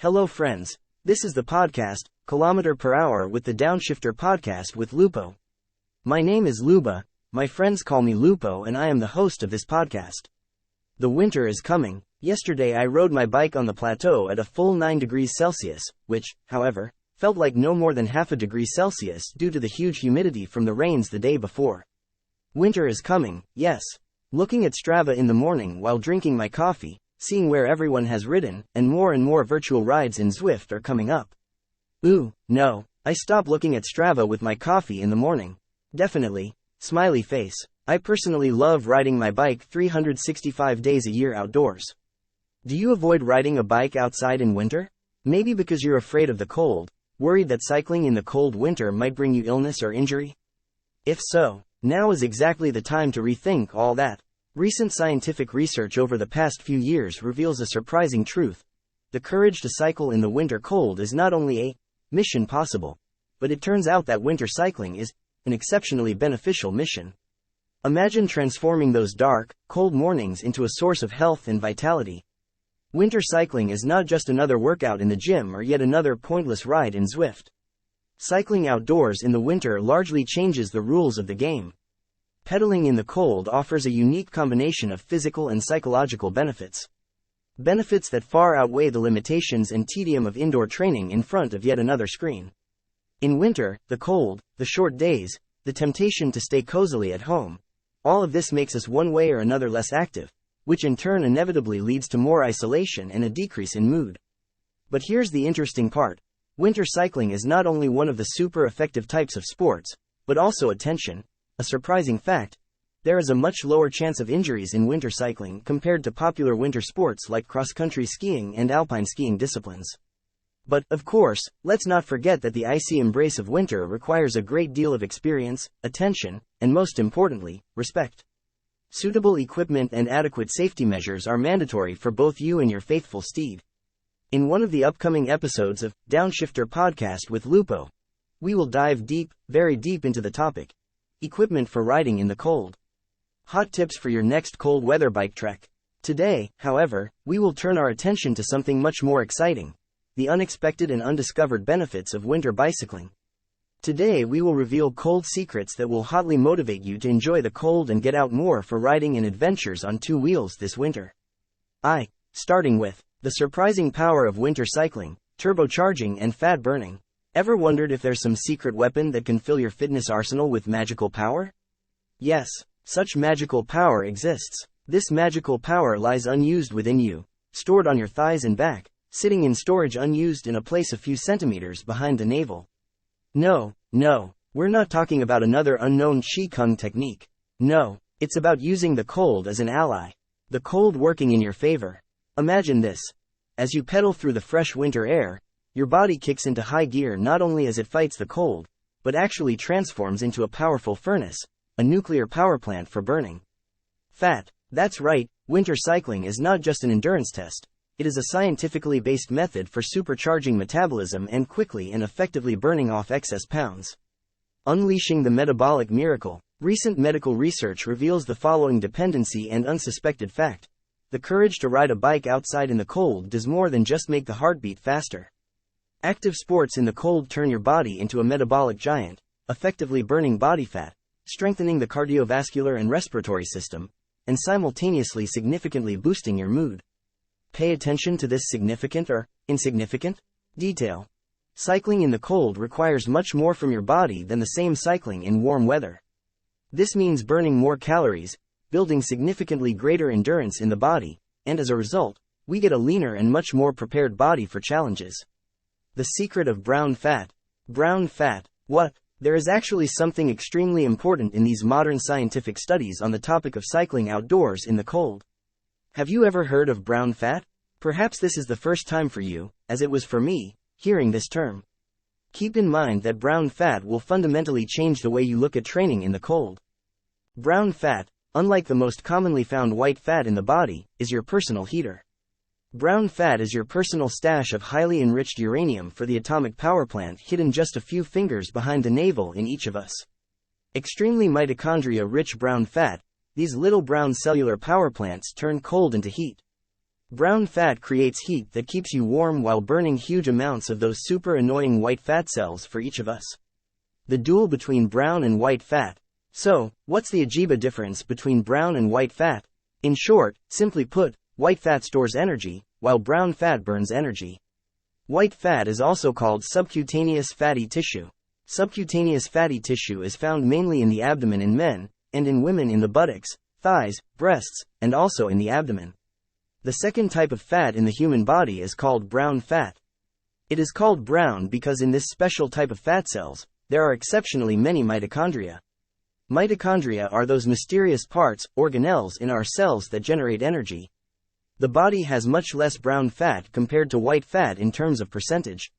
Hello friends, this is the podcast, Kilometer Per Hour with the Downshifter podcast with Lupo. My name is Luba, my friends call me Lupo and I am the host of this podcast. The winter is coming. Yesterday I rode my bike on the plateau at a full 9 degrees Celsius, which, however, felt like no more than half a degree Celsius due to the huge humidity from the rains the day before. Winter is coming, yes. Looking at Strava in the morning while drinking my coffee, seeing where everyone has ridden, and more virtual rides in Zwift are coming up. Ooh, no, I stop looking at Strava with my coffee in the morning. Definitely, smiley face. I personally love riding my bike 365 days a year outdoors. Do you avoid riding a bike outside in winter? Maybe because you're afraid of the cold, worried that cycling in the cold winter might bring you illness or injury? If so, now is exactly the time to rethink all that. Recent scientific research over the past few years reveals a surprising truth. The courage to cycle in the winter cold is not only a mission possible, but it turns out that winter cycling is an exceptionally beneficial mission. Imagine transforming those dark, cold mornings into a source of health and vitality. Winter cycling is not just another workout in the gym or yet another pointless ride in Zwift. Cycling outdoors in the winter largely changes the rules of the game. Pedaling in the cold offers a unique combination of physical and psychological benefits. Benefits that far outweigh the limitations and tedium of indoor training in front of yet another screen. In winter, the cold, the short days, the temptation to stay cozily at home, all of this makes us one way or another less active, which in turn inevitably leads to more isolation and a decrease in mood. But here's the interesting part. Winter cycling is not only one of the super effective types of sports, but also attention. A surprising fact, there is a much lower chance of injuries in winter cycling compared to popular winter sports like cross-country skiing and alpine skiing disciplines. But, of course, let's not forget that the icy embrace of winter requires a great deal of experience, attention, and most importantly, respect. Suitable equipment and adequate safety measures are mandatory for both you and your faithful steed. In one of the upcoming episodes of Downshifter Podcast with Lupo, we will dive deep, very deep into the topic. Equipment for riding in the cold. Hot tips for your next cold weather bike trek. Today, however, we will turn our attention to something much more exciting. The unexpected and undiscovered benefits of winter bicycling. Today we will reveal cold secrets that will hotly motivate you to enjoy the cold and get out more for riding and adventures on two wheels this winter. Starting with the surprising power of winter cycling, turbocharging and fat burning. Ever wondered if there's some secret weapon that can fill your fitness arsenal with magical power? Yes, such magical power exists. This magical power lies unused within you, stored on your thighs and back, sitting in storage unused in a place a few centimeters behind the navel. No, we're not talking about another unknown Qigong technique. No, it's about using the cold as an ally. The cold working in your favor. Imagine this. As you pedal through the fresh winter air, your body kicks into high gear not only as it fights the cold, but actually transforms into a powerful furnace, a nuclear power plant for burning fat. That's right, winter cycling is not just an endurance test. It is a scientifically based method for supercharging metabolism and quickly and effectively burning off excess pounds. Unleashing the metabolic miracle. Recent medical research reveals the following dependency and unsuspected fact. The courage to ride a bike outside in the cold does more than just make the heartbeat faster. Active sports in the cold turn your body into a metabolic giant, effectively burning body fat, strengthening the cardiovascular and respiratory system, and simultaneously significantly boosting your mood. Pay attention to this significant or insignificant detail. Cycling in the cold requires much more from your body than the same cycling in warm weather. This means burning more calories, building significantly greater endurance in the body, and as a result, we get a leaner and much more prepared body for challenges. The secret of brown fat. Brown fat. What? There is actually something extremely important in these modern scientific studies on the topic of cycling outdoors in the cold. Have you ever heard of brown fat? Perhaps this is the first time for you, as it was for me, hearing this term. Keep in mind that brown fat will fundamentally change the way you look at training in the cold. Brown fat, unlike the most commonly found white fat in the body, is your personal heater. Brown fat is your personal stash of highly enriched uranium for the atomic power plant hidden just a few fingers behind the navel in each of us. Extremely mitochondria-rich brown fat, these little brown cellular power plants turn cold into heat. Brown fat creates heat that keeps you warm while burning huge amounts of those super annoying white fat cells for each of us. The duel between brown and white fat. So, what's the ajiba difference between brown and white fat? In short, simply put, white fat stores energy, while brown fat burns energy. White fat is also called subcutaneous fatty tissue. Subcutaneous fatty tissue is found mainly in the abdomen in men, and in women in the buttocks, thighs, breasts, and also in the abdomen. The second type of fat in the human body is called brown fat. It is called brown because in this special type of fat cells, there are exceptionally many mitochondria. Mitochondria are those mysterious parts, organelles in our cells that generate energy. The body has much less brown fat compared to white fat in terms of percentage.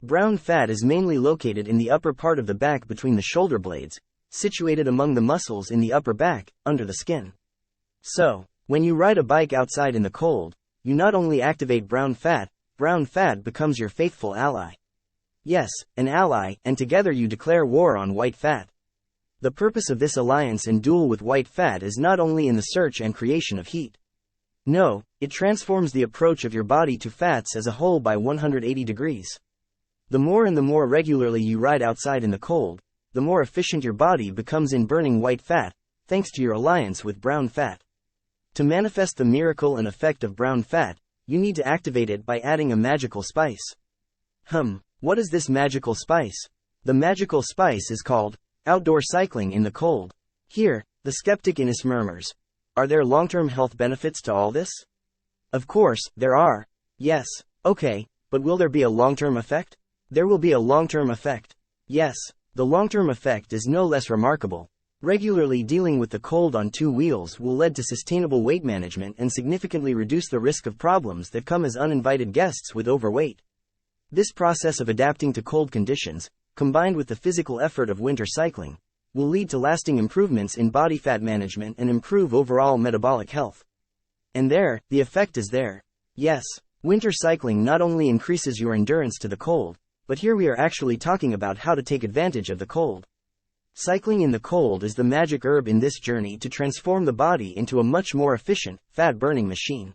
Brown fat is mainly located in the upper part of the back between the shoulder blades, situated among the muscles in the upper back, under the skin. So, when you ride a bike outside in the cold, you not only activate brown fat becomes your faithful ally. Yes, an ally, and together you declare war on white fat. The purpose of this alliance and duel with white fat is not only in the search and creation of heat. No, it transforms the approach of your body to fats as a whole by 180 degrees. The more and the more regularly you ride outside in the cold, the more efficient your body becomes in burning white fat, thanks to your alliance with brown fat. To manifest the miracle and effect of brown fat, you need to activate it by adding a magical spice. What is this magical spice? The magical spice is called outdoor cycling in the cold. Here, the skeptic in us murmurs. Are there long-term health benefits to all this? Of course, there are. Yes, okay, but will there be a long-term effect? There will be a long-term effect. Yes, the long-term effect is no less remarkable. Regularly dealing with the cold on two wheels will lead to sustainable weight management and significantly reduce the risk of problems that come as uninvited guests with overweight. This process of adapting to cold conditions, combined with the physical effort of winter cycling, will lead to lasting improvements in body fat management and improve overall metabolic health. And there, the effect is there. Yes, winter cycling not only increases your endurance to the cold, but here we are actually talking about how to take advantage of the cold. Cycling in the cold is the magic herb in this journey to transform the body into a much more efficient, fat-burning machine.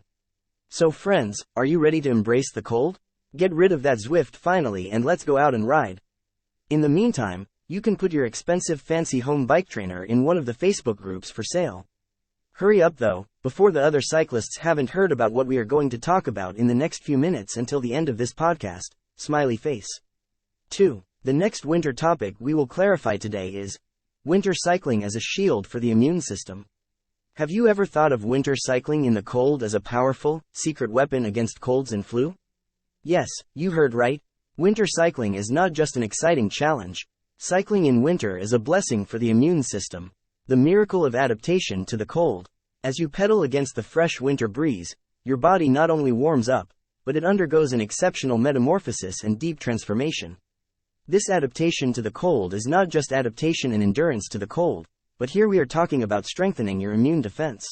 So friends, are you ready to embrace the cold? Get rid of that Zwift finally and let's go out and ride. In the meantime, you can put your expensive fancy home bike trainer in one of the Facebook groups for sale. Hurry up though, before the other cyclists haven't heard about what we are going to talk about in the next few minutes until the end of this podcast. Smiley face. 2. The next winter topic we will clarify today is winter cycling as a shield for the immune system. Have you ever thought of winter cycling in the cold as a powerful, secret weapon against colds and flu? Yes, you heard right. Winter cycling is not just an exciting challenge. Cycling in winter is a blessing for the immune system. The miracle of adaptation to the cold. As you pedal against the fresh winter breeze, your body not only warms up, but it undergoes an exceptional metamorphosis and deep transformation. This adaptation to the cold is not just adaptation and endurance to the cold, but here we are talking about strengthening your immune defense.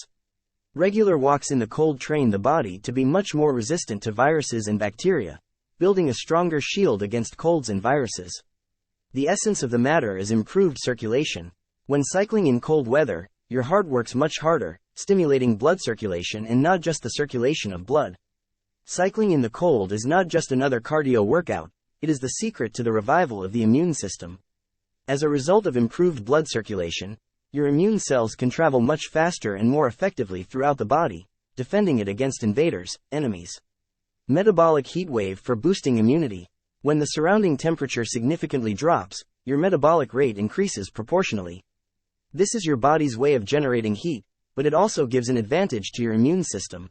Regular walks in the cold train the body to be much more resistant to viruses and bacteria, building a stronger shield against colds and viruses. The essence of the matter is improved circulation. When cycling in cold weather, your heart works much harder, stimulating blood circulation and not just the circulation of blood. Cycling in the cold is not just another cardio workout. It is the secret to the revival of the immune system. As a result of improved blood circulation, your immune cells can travel much faster and more effectively throughout the body, defending it against invaders, enemies. Metabolic heat wave for boosting immunity. When the surrounding temperature significantly drops, your metabolic rate increases proportionally. This is your body's way of generating heat, but it also gives an advantage to your immune system.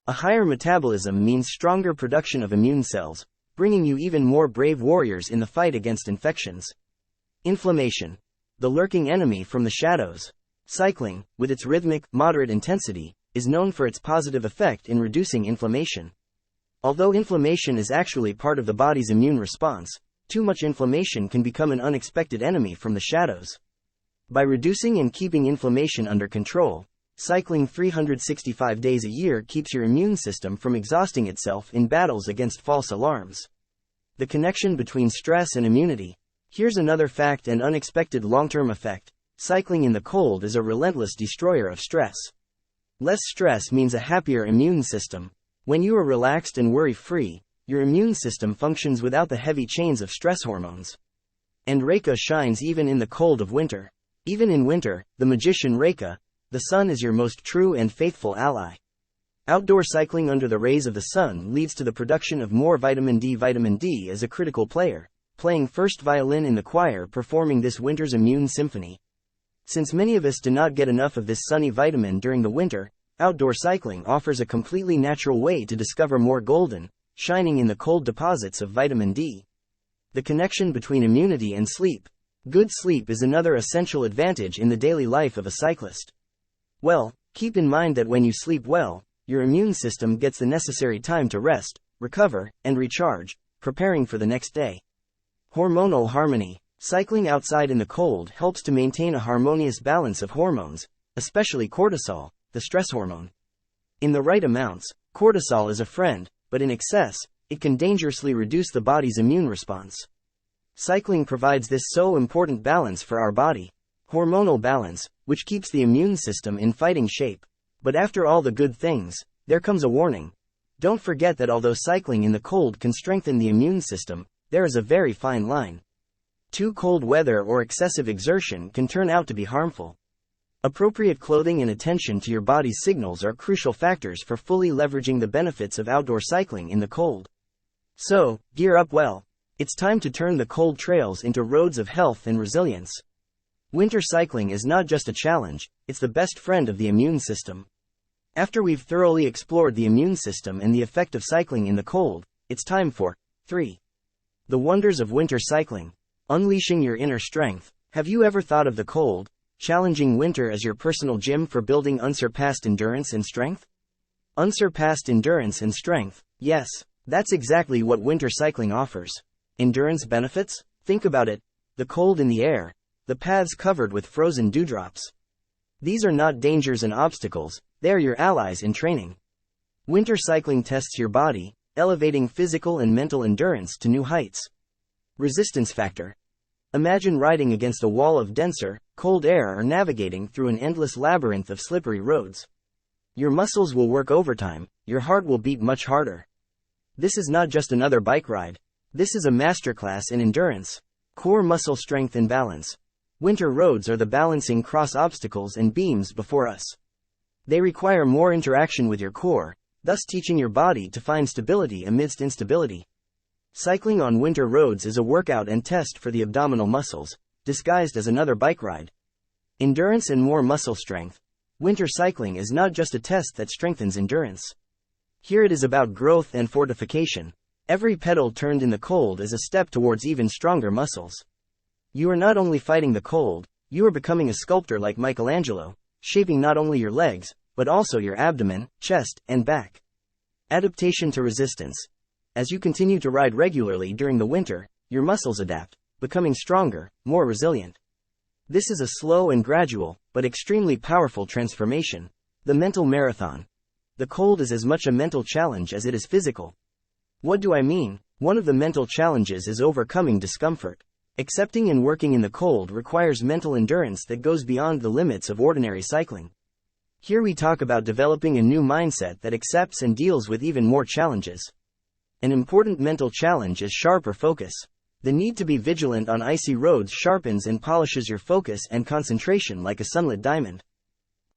A higher metabolism means stronger production of immune cells, bringing you even more brave warriors in the fight against infections. Inflammation. The lurking enemy from the shadows. Cycling, with its rhythmic, moderate intensity, is known for its positive effect in reducing inflammation. Although inflammation is actually part of the body's immune response, too much inflammation can become an unexpected enemy from the shadows. By reducing and keeping inflammation under control, cycling 365 days a year keeps your immune system from exhausting itself in battles against false alarms. The connection between stress and immunity. Here's another fact and unexpected long-term effect. Cycling in the cold is a relentless destroyer of stress. Less stress means a happier immune system. When you are relaxed and worry-free, your immune system functions without the heavy chains of stress hormones. And Reika shines even in the cold of winter. Even in winter, the magician Reika, the sun is your most true and faithful ally. Outdoor cycling under the rays of the sun leads to the production of more vitamin D. Vitamin D is a critical player, playing first violin in the choir performing this winter's immune symphony. Since many of us do not get enough of this sunny vitamin during the winter, outdoor cycling offers a completely natural way to discover more golden, shining in the cold deposits of vitamin D. The connection between immunity and sleep. Good sleep is another essential advantage in the daily life of a cyclist. Well, keep in mind that when you sleep well, your immune system gets the necessary time to rest, recover, and recharge, preparing for the next day. Hormonal harmony. Cycling outside in the cold helps to maintain a harmonious balance of hormones, especially cortisol, the stress hormone. In the right amounts, cortisol is a friend, but in excess, it can dangerously reduce the body's immune response. Cycling provides this so important balance for our body. Hormonal balance, which keeps the immune system in fighting shape. But after all the good things, there comes a warning. Don't forget that although cycling in the cold can strengthen the immune system, there is a very fine line. Too cold weather or excessive exertion can turn out to be harmful. Appropriate clothing and attention to your body's signals are crucial factors for fully leveraging the benefits of outdoor cycling in the cold. So, gear up well. It's time to turn the cold trails into roads of health and resilience. Winter cycling is not just a challenge, it's the best friend of the immune system. After we've thoroughly explored the immune system and the effect of cycling in the cold, it's time for 3. The wonders of winter cycling. Unleashing your inner strength. Have you ever thought of the cold, challenging winter as your personal gym for building unsurpassed endurance and strength? Unsurpassed endurance and strength. Yes, that's exactly what winter cycling offers. Endurance benefits? Think about it. The cold in the air, the paths covered with frozen dewdrops. These are not dangers and obstacles, they are your allies in training. Winter cycling tests your body, elevating physical and mental endurance to new heights. Resistance factor. Imagine riding against a wall of denser, cold air or navigating through an endless labyrinth of slippery roads. Your muscles will work overtime, your heart will beat much harder. This is not just another bike ride. This is a masterclass in endurance. Core muscle strength and balance. Winter roads are the balancing cross obstacles and beams before us. They require more interaction with your core, thus teaching your body to find stability amidst instability. Cycling on winter roads is a workout and test for the abdominal muscles, disguised as another bike ride. Endurance and more muscle strength. Winter cycling is not just a test that strengthens endurance. Here it is about growth and fortification. Every pedal turned in the cold is a step towards even stronger muscles. You are not only fighting the cold, you are becoming a sculptor like Michelangelo, shaping not only your legs, but also your abdomen, chest, and back. Adaptation to resistance. As you continue to ride regularly during the winter, your muscles adapt, becoming stronger, more resilient. This is a slow and gradual, but extremely powerful transformation. The mental marathon. The cold is as much a mental challenge as it is physical. What do I mean? One of the mental challenges is overcoming discomfort. Accepting and working in the cold requires mental endurance that goes beyond the limits of ordinary cycling. Here we talk about developing a new mindset that accepts and deals with even more challenges. An important mental challenge is sharper focus. The need to be vigilant on icy roads sharpens and polishes your focus and concentration like a sunlit diamond.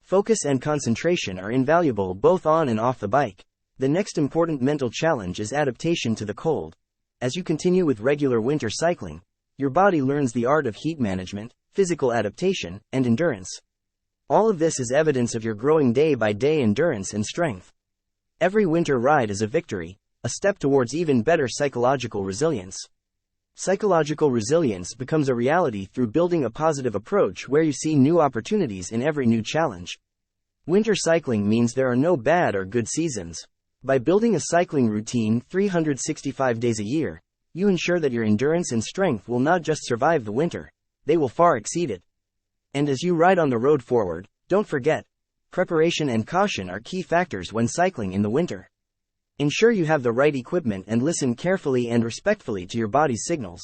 Focus and concentration are invaluable both on and off the bike. The next important mental challenge is adaptation to the cold. As you continue with regular winter cycling, your body learns the art of heat management, physical adaptation, and endurance. All of this is evidence of your growing day-by-day endurance and strength. Every winter ride is a victory, a step towards even better psychological resilience. Psychological resilience becomes a reality through building a positive approach where you see new opportunities in every new challenge. Winter cycling means there are no bad or good seasons. By building a cycling routine 365 days a year, you ensure that your endurance and strength will not just survive the winter, they will far exceed it. And as you ride on the road forward, don't forget, preparation and caution are key factors when cycling in the winter. Ensure you have the right equipment and listen carefully and respectfully to your body's signals.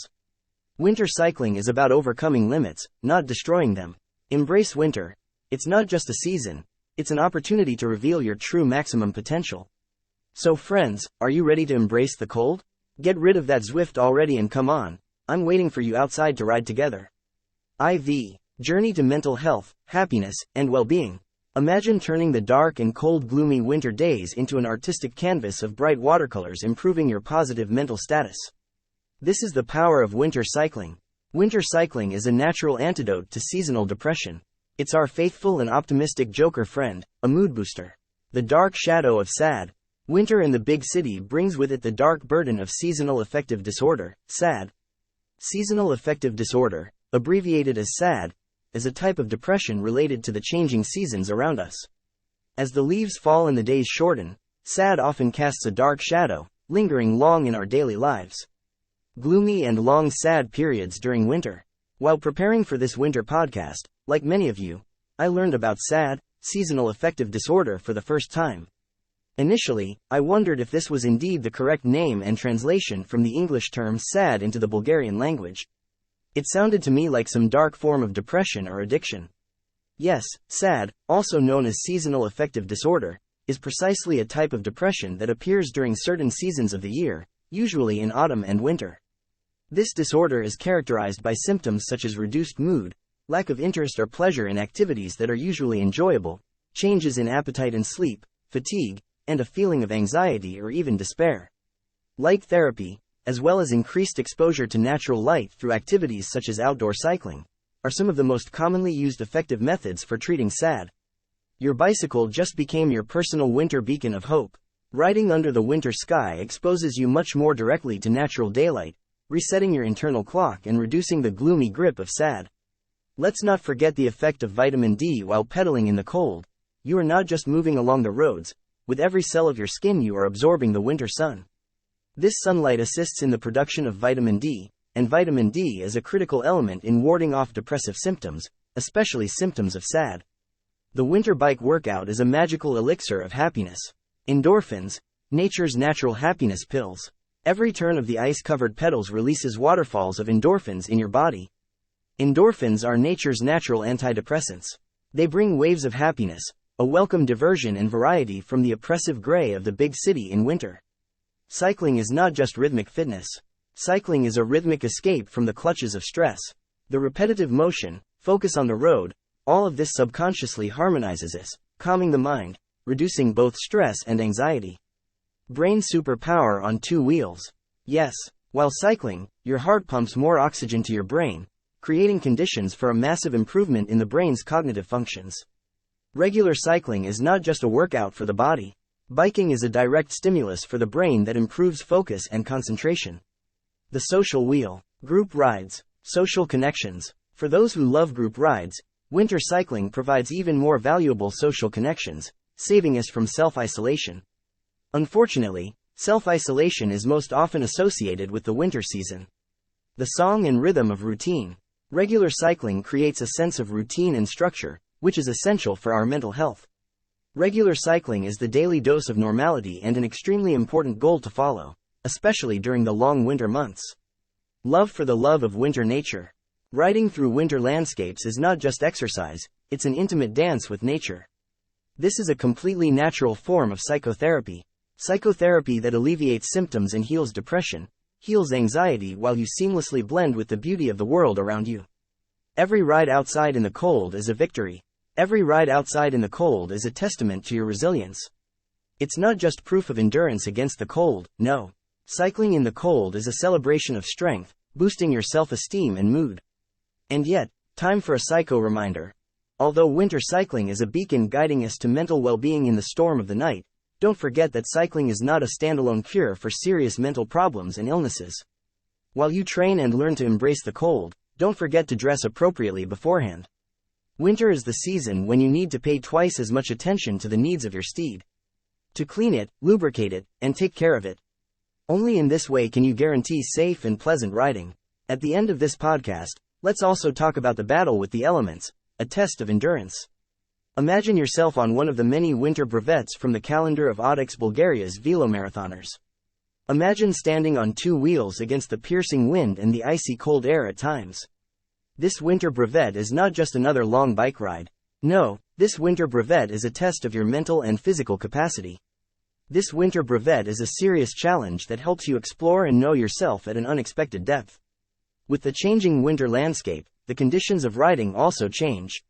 Winter cycling is about overcoming limits, not destroying them. Embrace winter. It's not just a season, it's an opportunity to reveal your true maximum potential. So friends, are you ready to embrace the cold? Get rid of that Zwift already and come on. I'm waiting for you outside to ride together. IV. Journey to mental health, happiness, and well-being. Imagine turning the dark and cold gloomy winter days into an artistic canvas of bright watercolors, improving your positive mental status. This is the power of winter cycling. Winter cycling is a natural antidote to seasonal depression. It's our faithful and optimistic joker friend, a mood booster. The dark shadow of SAD. Winter in the big city brings with it the dark burden of seasonal affective disorder, SAD. Seasonal affective disorder, abbreviated as SAD, is a type of depression related to the changing seasons around us. As the leaves fall and the days shorten, SAD often casts a dark shadow, lingering long in our daily lives. Gloomy and long SAD periods during winter. While preparing for this winter podcast, like many of you, I learned about SAD, seasonal affective disorder, for the first time. Initially, I wondered if this was indeed the correct name and translation from the English term SAD into the Bulgarian language. It sounded to me like some dark form of depression or addiction. Yes, SAD, also known as seasonal affective disorder, is precisely a type of depression that appears during certain seasons of the year, usually in autumn and winter. This disorder is characterized by symptoms such as reduced mood, lack of interest or pleasure in activities that are usually enjoyable, changes in appetite and sleep, fatigue, and a feeling of anxiety or even despair. Light therapy, as well as increased exposure to natural light through activities such as outdoor cycling, are some of the most commonly used effective methods for treating SAD. Your bicycle just became your personal winter beacon of hope. Riding under the winter sky exposes you much more directly to natural daylight, resetting your internal clock and reducing the gloomy grip of SAD. Let's not forget the effect of vitamin D while pedaling in the cold. You are not just moving along the roads, with every cell of your skin you are absorbing the winter sun. This sunlight assists in the production of vitamin D, and vitamin D is a critical element in warding off depressive symptoms, especially symptoms of SAD. The winter bike workout is a magical elixir of happiness. Endorphins, nature's natural happiness pills. Every turn of the ice-covered pedals releases waterfalls of endorphins in your body. Endorphins are nature's natural antidepressants. They bring waves of happiness, a welcome diversion and variety from the oppressive gray of the big city in winter. Cycling is not just rhythmic fitness. Cycling is a rhythmic escape from the clutches of stress. The repetitive motion, focus on the road, all of this subconsciously harmonizes us, calming the mind, reducing both stress and anxiety. Brain superpower on two wheels. Yes, while cycling, your heart pumps more oxygen to your brain, creating conditions for a massive improvement in the brain's cognitive functions. Regular cycling is not just a workout for the body. Biking is a direct stimulus for the brain that improves focus and concentration. The social wheel. Group rides. Social connections. For those who love group rides, winter cycling provides even more valuable social connections, saving us from self-isolation. Unfortunately, self-isolation is most often associated with the winter season. The song and rhythm of routine. Regular cycling creates a sense of routine and structure, which is essential for our mental health. Regular cycling is the daily dose of normality and an extremely important goal to follow, especially during the long winter months. Love for the love of winter nature. Riding through winter landscapes is not just exercise, it's an intimate dance with nature. This is a completely natural form of psychotherapy. Psychotherapy that alleviates symptoms and heals depression, heals anxiety while you seamlessly blend with the beauty of the world around you. Every ride outside in the cold is a victory. Every ride outside in the cold is a testament to your resilience. It's not just proof of endurance against the cold, no. Cycling in the cold is a celebration of strength, boosting your self-esteem and mood. And yet, time for a psycho reminder. Although winter cycling is a beacon guiding us to mental well-being in the storm of the night, don't forget that cycling is not a standalone cure for serious mental problems and illnesses. While you train and learn to embrace the cold, don't forget to dress appropriately beforehand. Winter is the season when you need to pay twice as much attention to the needs of your steed. To clean it, lubricate it, and take care of it. Only in this way can you guarantee safe and pleasant riding. At the end of this podcast, let's also talk about the battle with the elements, a test of endurance. Imagine yourself on one of the many winter brevets from the calendar of Audix Bulgaria's velomarathoners. Imagine standing on two wheels against the piercing wind and the icy cold air at times. This winter brevet is not just another long bike ride. No, this winter brevet is a test of your mental and physical capacity. This winter brevet is a serious challenge that helps you explore and know yourself at an unexpected depth. With the changing winter landscape, the conditions of riding also change.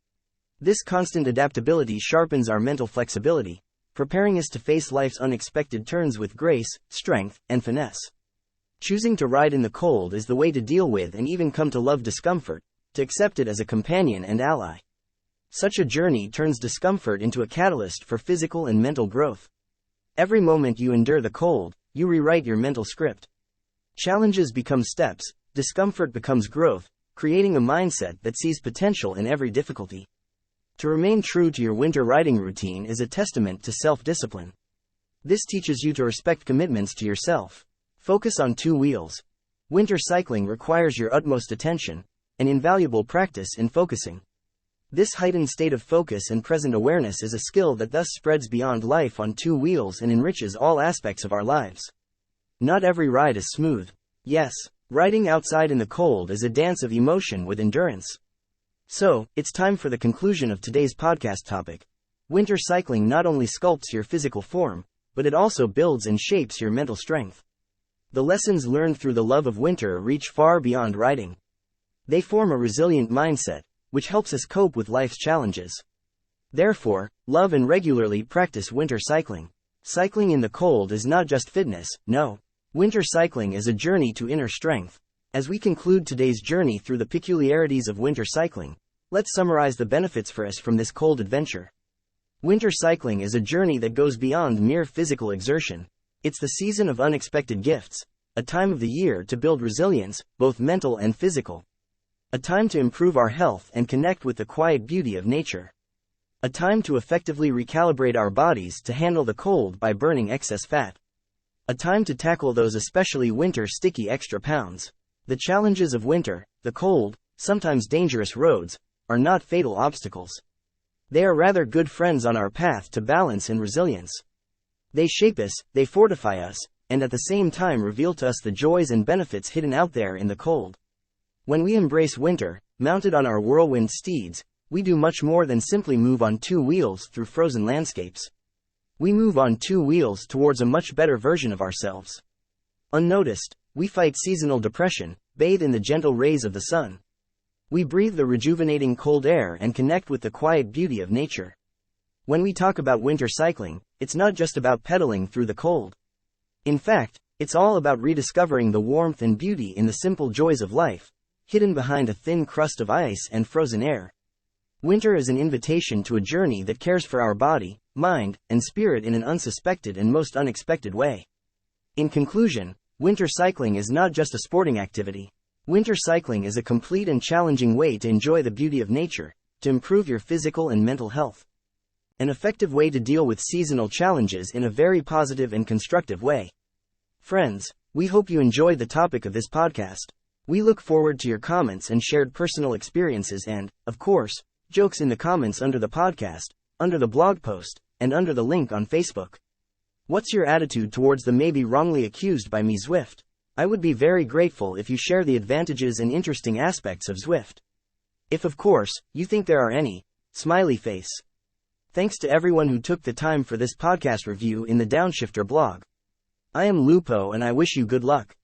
This constant adaptability sharpens our mental flexibility, preparing us to face life's unexpected turns with grace, strength, and finesse. Choosing to ride in the cold is the way to deal with and even come to love discomfort, to accept it as a companion and ally. Such a journey turns discomfort into a catalyst for physical and mental growth. Every moment you endure the cold, you rewrite your mental script. Challenges become steps, discomfort becomes growth, creating a mindset that sees potential in every difficulty. To remain true to your winter riding routine is a testament to self-discipline. This teaches you to respect commitments to yourself. Focus on two wheels. Winter cycling requires your utmost attention, an invaluable practice in focusing. This heightened state of focus and present awareness is a skill that thus spreads beyond life on two wheels and enriches all aspects of our lives. Not every ride is smooth. Yes, riding outside in the cold is a dance of emotion with endurance. So, it's time for the conclusion of today's podcast topic. Winter cycling not only sculpts your physical form, but it also builds and shapes your mental strength. The lessons learned through the love of winter reach far beyond riding. They form a resilient mindset, which helps us cope with life's challenges. Therefore, love and regularly practice winter cycling. Cycling in the cold is not just fitness, no. Winter cycling is a journey to inner strength. As we conclude today's journey through the peculiarities of winter cycling, let's summarize the benefits for us from this cold adventure. Winter cycling is a journey that goes beyond mere physical exertion. It's the season of unexpected gifts, a time of the year to build resilience, both mental and physical. A time to improve our health and connect with the quiet beauty of nature. A time to effectively recalibrate our bodies to handle the cold by burning excess fat. A time to tackle those especially winter sticky extra pounds. The challenges of winter, the cold, sometimes dangerous roads, are not fatal obstacles. They are rather good friends on our path to balance and resilience. They shape us, they fortify us, and at the same time reveal to us the joys and benefits hidden out there in the cold. When we embrace winter, mounted on our whirlwind steeds, we do much more than simply move on two wheels through frozen landscapes. We move on two wheels towards a much better version of ourselves. Unnoticed, we fight seasonal depression, bathe in the gentle rays of the sun. We breathe the rejuvenating cold air and connect with the quiet beauty of nature. When we talk about winter cycling, it's not just about pedaling through the cold. In fact, it's all about rediscovering the warmth and beauty in the simple joys of life, hidden behind a thin crust of ice and frozen air. Winter is an invitation to a journey that cares for our body, mind, and spirit in an unsuspected and most unexpected way. In conclusion, winter cycling is not just a sporting activity. Winter cycling is a complete and challenging way to enjoy the beauty of nature, to improve your physical and mental health. An effective way to deal with seasonal challenges in a very positive and constructive way. Friends, we hope you enjoyed the topic of this podcast. We look forward to your comments and shared personal experiences and, of course, jokes in the comments under the podcast, under the blog post, and under the link on Facebook. What's your attitude towards the maybe wrongly accused by me Zwift? I would be very grateful if you share the advantages and interesting aspects of Zwift. If of course, you think there are any. Smiley face. Thanks to everyone who took the time for this podcast review in the Downshifter blog. I am Lupo and I wish you good luck.